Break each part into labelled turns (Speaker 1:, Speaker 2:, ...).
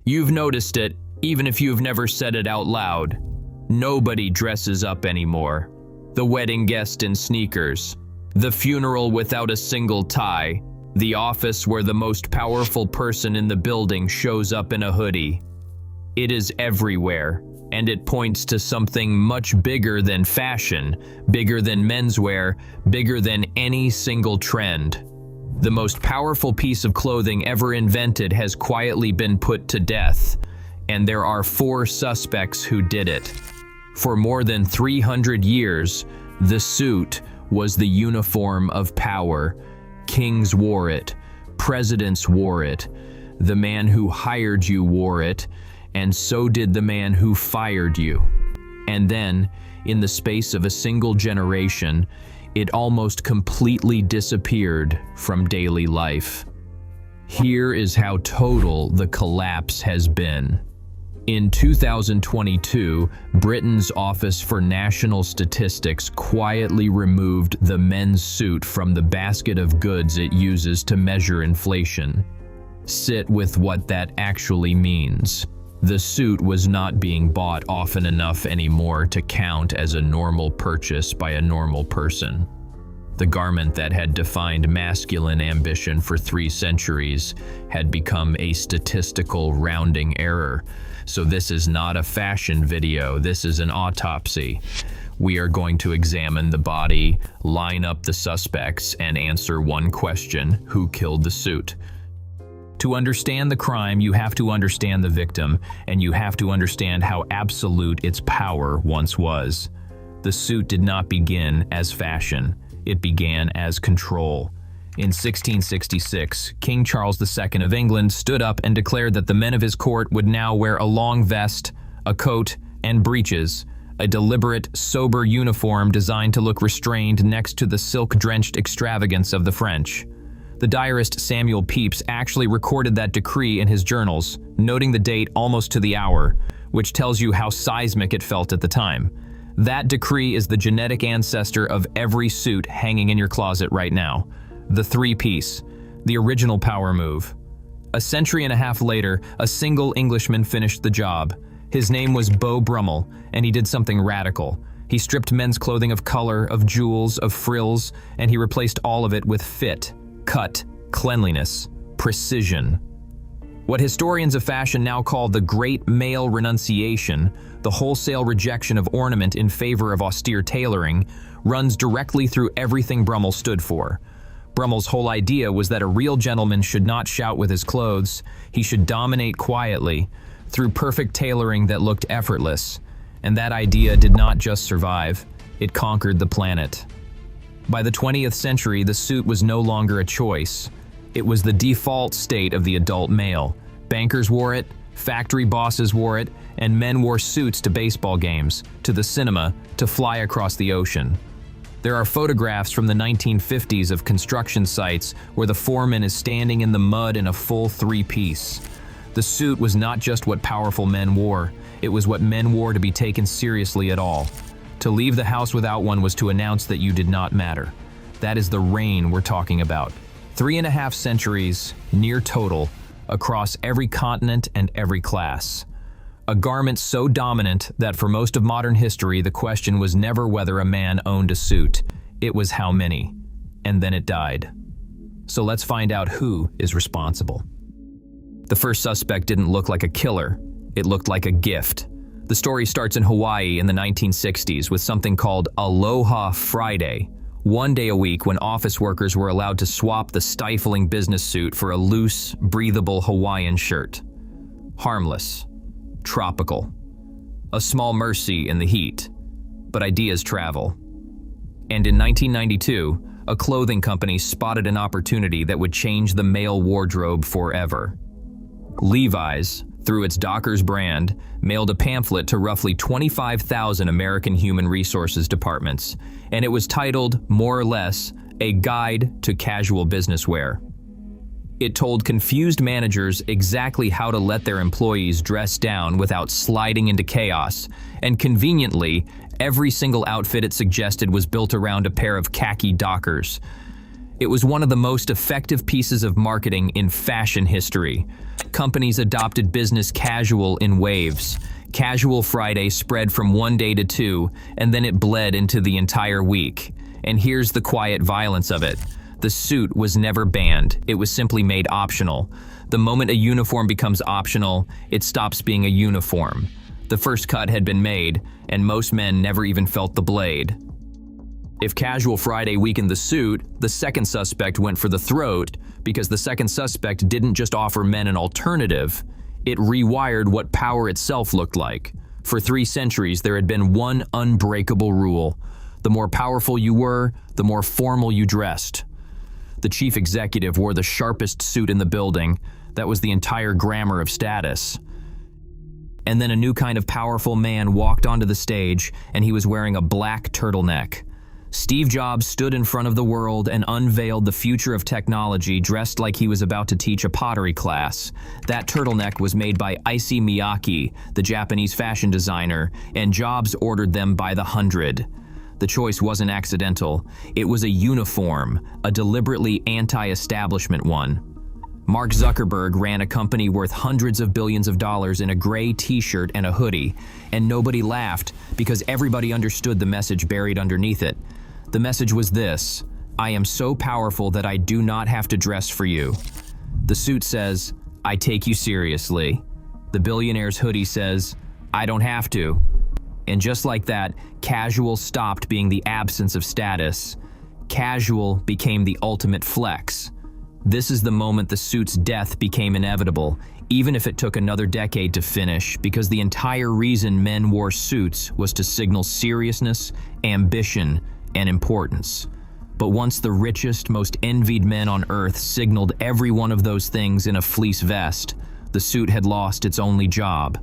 Speaker 1: You've noticed it, even if you've never said it out loud. Nobody dresses up anymore. The wedding guest in sneakers, the funeral without a single tie, the office where the most powerful person in the building shows up in a hoodie. It is everywhere, and it points to something much bigger than fashion, bigger than menswear, bigger than any single trend. The most powerful piece of clothing ever invented has quietly been put to death, and there are 4 suspects who did it. For more than 300 years, the suit was the uniform of power. Kings wore it, presidents wore it, the man who hired you wore it, and so did the man who fired you. And then, in the space of a single generation, it almost completely disappeared from daily life. Here is how total the collapse has been. In 2022, Britain's Office for National Statistics quietly removed the men's suit from the basket of goods it uses to measure inflation. Sit with what that actually means. The suit was not being bought often enough anymore to count as a normal purchase by a normal person. The garment that had defined masculine ambition for 3 centuries had become a statistical rounding error. So this is not a fashion video, this is an autopsy. We are going to examine the body, line up the suspects, and answer one question: who killed the suit? To understand the crime, you have to understand the victim, and you have to understand how absolute its power once was. The suit did not begin as fashion, it began as control. In 1666, King Charles II of England stood up and declared that the men of his court would now wear a long vest, a coat, and breeches, a deliberate, sober uniform designed to look restrained next to the silk-drenched extravagance of the French. The diarist Samuel Pepys actually recorded that decree in his journals, noting the date almost to the hour, which tells you how seismic it felt at the time. That decree is the genetic ancestor of every suit hanging in your closet right now. The 3-piece, the original power move. A century and a half later, a single Englishman finished the job. His name was Beau Brummel, and he did something radical. He stripped men's clothing of color, of jewels, of frills, and he replaced all of it with fit, cut, cleanliness, precision. What historians of fashion now call the Great Male Renunciation, the wholesale rejection of ornament in favor of austere tailoring, runs directly through everything Brummel stood for. Brummel's whole idea was that a real gentleman should not shout with his clothes, he should dominate quietly, through perfect tailoring that looked effortless. And that idea did not just survive, it conquered the planet. By the 20th century, the suit was no longer a choice. It was the default state of the adult male. Bankers wore it, factory bosses wore it, and men wore suits to baseball games, to the cinema, to fly across the ocean. There are photographs from the 1950s of construction sites where the foreman is standing in the mud in a full 3-piece. The suit was not just what powerful men wore, it was what men wore to be taken seriously at all. To leave the house without one was to announce that you did not matter. That is the reign we're talking about. 3.5 centuries, near total, across every continent and every class. A garment so dominant that for most of modern history, the question was never whether a man owned a suit, it was how many. And then it died. So let's find out who is responsible. The first suspect didn't look like a killer, it looked like a gift. The story starts in Hawaii in the 1960s with something called Aloha Friday, one day a week when office workers were allowed to swap the stifling business suit for a loose, breathable Hawaiian shirt. Harmless. Tropical. A small mercy in the heat. But ideas travel. And in 1992, a clothing company spotted an opportunity that would change the male wardrobe forever. Levi's, through its Dockers brand, mailed a pamphlet to roughly 25,000 American human resources departments, and it was titled, more or less, A Guide to Casual Business Wear. It told confused managers exactly how to let their employees dress down without sliding into chaos, and conveniently, every single outfit it suggested was built around a pair of khaki Dockers. It was one of the most effective pieces of marketing in fashion history. Companies adopted business casual in waves. Casual Friday spread from one day to two, and then it bled into the entire week. And here's the quiet violence of it. The suit was never banned, it was simply made optional. The moment a uniform becomes optional, it stops being a uniform. The first cut had been made, and most men never even felt the blade. If Casual Friday weakened the suit, the second suspect went for the throat, because the second suspect didn't just offer men an alternative, it rewired what power itself looked like. For 3 centuries, there had been one unbreakable rule. The more powerful you were, the more formal you dressed. The chief executive wore the sharpest suit in the building. That was the entire grammar of status. And then a new kind of powerful man walked onto the stage, and he was wearing a black turtleneck. Steve Jobs stood in front of the world and unveiled the future of technology dressed like he was about to teach a pottery class. That turtleneck was made by Issey Miyake, the Japanese fashion designer, and Jobs ordered them by the 100. The choice wasn't accidental. It was a uniform, a deliberately anti-establishment one. Mark Zuckerberg ran a company worth hundreds of billions of dollars in a gray t-shirt and a hoodie, and nobody laughed because everybody understood the message buried underneath it. The message was this: I am so powerful that I do not have to dress for you. The suit says, I take you seriously. The billionaire's hoodie says, I don't have to. And just like that, casual stopped being the absence of status. Casual became the ultimate flex. This is the moment the suit's death became inevitable, even if it took another decade to finish, because the entire reason men wore suits was to signal seriousness, ambition, and importance. But once the richest, most envied men on earth signaled every one of those things in a fleece vest, the suit had lost its only job.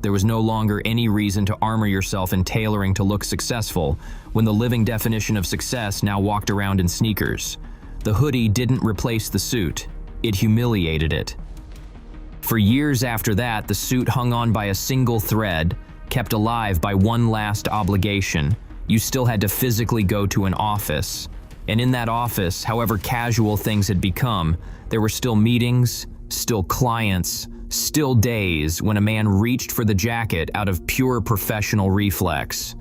Speaker 1: There was no longer any reason to armor yourself in tailoring to look successful, when the living definition of success now walked around in sneakers. The hoodie didn't replace the suit, it humiliated it. For years after that, the suit hung on by a single thread, kept alive by one last obligation. You still had to physically go to an office. And in that office, however casual things had become, there were still meetings, still clients, still days when a man reached for the jacket out of pure professional reflex.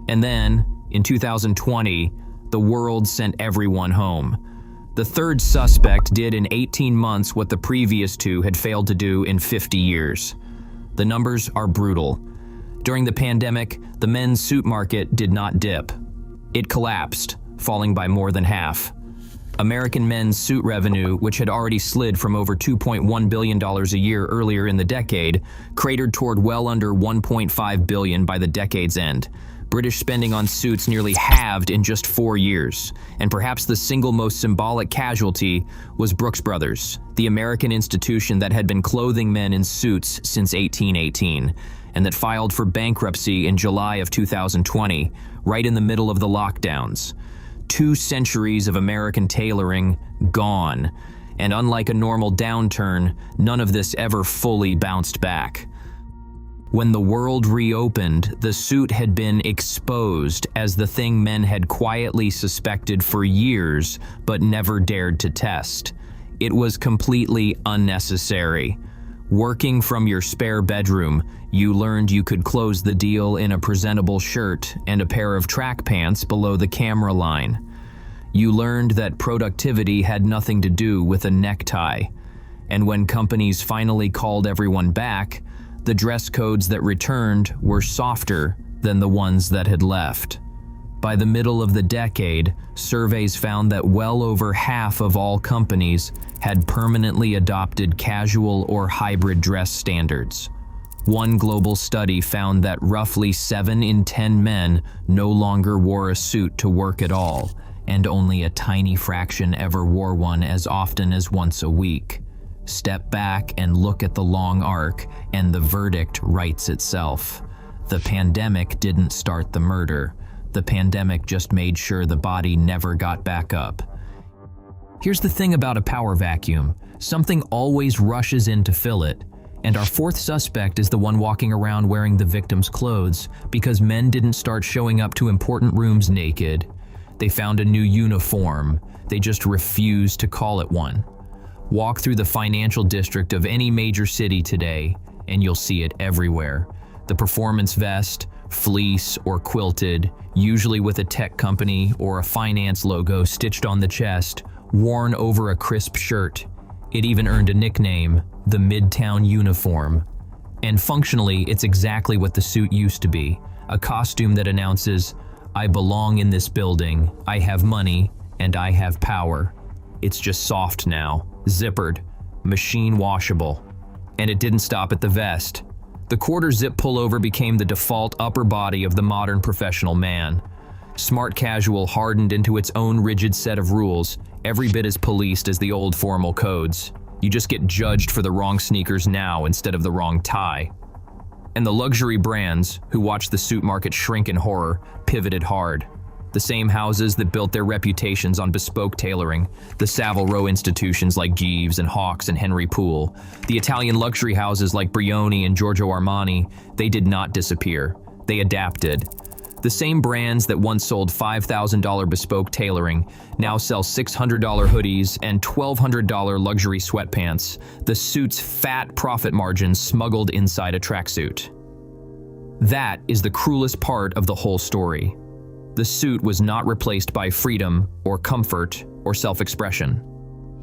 Speaker 1: And then, in 2020, the world sent everyone home. The third suspect did in 18 months what the previous 2 had failed to do in 50 years. The numbers are brutal. During the pandemic, the men's suit market did not dip. It collapsed, falling by more than half. American men's suit revenue, which had already slid from over $2.1 billion a year earlier in the decade, cratered toward well under $1.5 billion by the decade's end. British spending on suits nearly halved in just 4 years, and perhaps the single most symbolic casualty was Brooks Brothers, the American institution that had been clothing men in suits since 1818, and that filed for bankruptcy in July of 2020, right in the middle of the lockdowns. 2 centuries of American tailoring gone, and unlike a normal downturn, none of this ever fully bounced back. When the world reopened, the suit had been exposed as the thing men had quietly suspected for years but never dared to test. It was completely unnecessary. Working from your spare bedroom, you learned you could close the deal in a presentable shirt and a pair of track pants below the camera line. You learned that productivity had nothing to do with a necktie. And when companies finally called everyone back, the dress codes that returned were softer than the ones that had left. By the middle of the decade, surveys found that well over half of all companies had permanently adopted casual or hybrid dress standards. One global study found that roughly 7 in 10 men no longer wore a suit to work at all, and only a tiny fraction ever wore one as often as once a week. Step back and look at the long arc, and the verdict writes itself. The pandemic didn't start the murder. The pandemic just made sure the body never got back up. Here's the thing about a power vacuum. Something always rushes in to fill it. And our fourth suspect is the one walking around wearing the victim's clothes because men didn't start showing up to important rooms naked. They found a new uniform. They just refused to call it one. Walk through the financial district of any major city today, and you'll see it everywhere. The performance vest, fleece, or quilted, usually with a tech company or a finance logo stitched on the chest, worn over a crisp shirt. It even earned a nickname, the Midtown uniform. And functionally, it's exactly what the suit used to be, a costume that announces, "I belong in this building, I have money, and I have power." It's just soft now, zippered, machine washable. And it didn't stop at the vest. The quarter zip pullover became the default upper body of the modern professional man. Smart casual hardened into its own rigid set of rules, every bit as policed as the old formal codes. You just get judged for the wrong sneakers now instead of the wrong tie. And the luxury brands, who watched the suit market shrink in horror, pivoted hard. The same houses that built their reputations on bespoke tailoring, the Savile Row institutions like Jeeves and Hawks and Henry Poole, the Italian luxury houses like Brioni and Giorgio Armani, they did not disappear. They adapted. The same brands that once sold $5,000 bespoke tailoring now sell $600 hoodies and $1,200 luxury sweatpants, the suit's fat profit margins smuggled inside a tracksuit. That is the cruelest part of the whole story. The suit was not replaced by freedom or comfort or self-expression.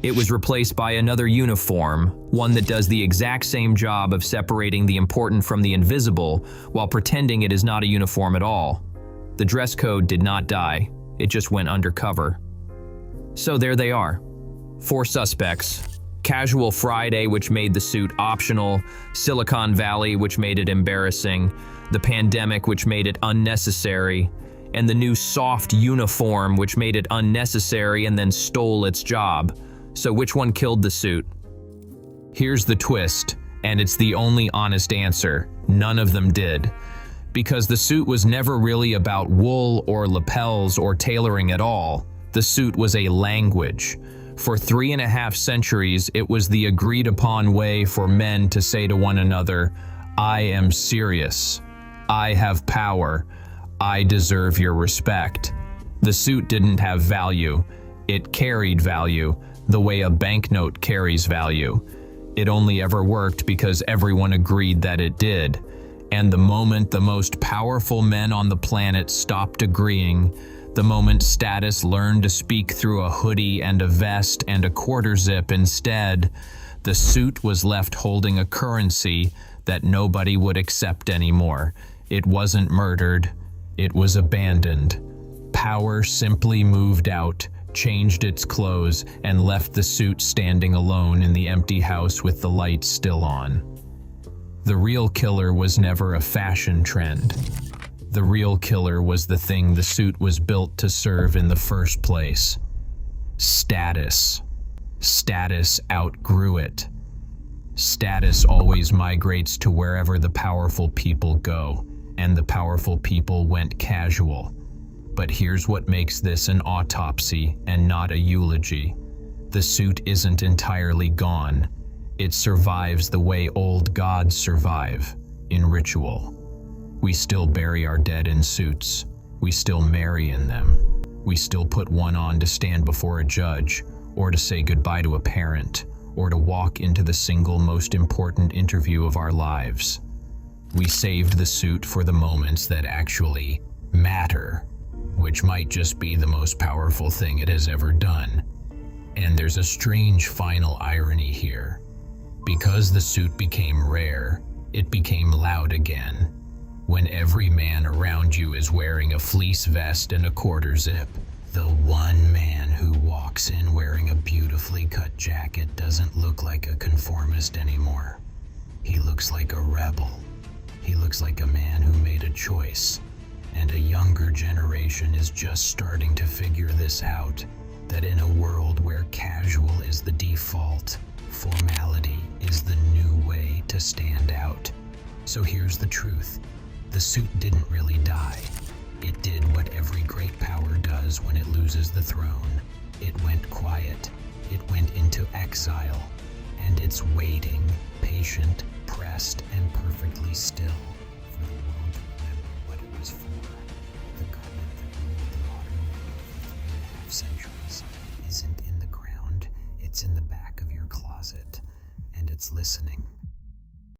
Speaker 1: It was replaced by another uniform, one that does the exact same job of separating the important from the invisible while pretending it is not a uniform at all. The dress code did not die, it just went undercover. So there they are. 4 suspects. Casual Friday, which made the suit optional, Silicon Valley, which made it embarrassing, the pandemic, which made it unnecessary, and the new soft uniform, which made it unnecessary and then stole its job. So which one killed the suit? Here's the twist, and it's the only honest answer. None of them did. Because the suit was never really about wool or lapels or tailoring at all. The suit was a language. For 3.5 centuries, it was the agreed-upon way for men to say to one another, "I am serious. I have power. I deserve your respect." The suit didn't have value. It carried value, the way a banknote carries value. It only ever worked because everyone agreed that it did. And the moment the most powerful men on the planet stopped agreeing, the moment status learned to speak through a hoodie and a vest and a quarter zip instead, the suit was left holding a currency that nobody would accept anymore. It wasn't murdered. It was abandoned. Power simply moved out, changed its clothes, and left the suit standing alone in the empty house with the lights still on. The real killer was never a fashion trend. The real killer was the thing the suit was built to serve in the first place. Status. Status outgrew it. Status always migrates to wherever the powerful people go, and the powerful people went casual. But here's what makes this an autopsy and not a eulogy. The suit isn't entirely gone. It survives the way old gods survive, in ritual. We still bury our dead in suits. We still marry in them. We still put one on to stand before a judge, or to say goodbye to a parent, or to walk into the single most important interview of our lives. We saved the suit for the moments that actually matter, which might just be the most powerful thing it has ever done. And there's a strange final irony here. Because the suit became rare, it became loud again. When every man around you is wearing a fleece vest and a quarter zip, the one man who walks in wearing a beautifully cut jacket doesn't look like a conformist anymore. He looks like a rebel. He looks like a man who made a choice. And a younger generation is just starting to figure this out, that in a world where casual is the default, formality is the new way to stand out. So here's the truth. The suit didn't really die. It did what every great power does when it loses the throne. It went quiet. It went into exile. And it's waiting, patient, pressed, and perfectly still for the world to remember what it was for. The garment that ruled the modern world for
Speaker 2: of centuries isn't in the ground, it's in the back of your closet, and it's listening.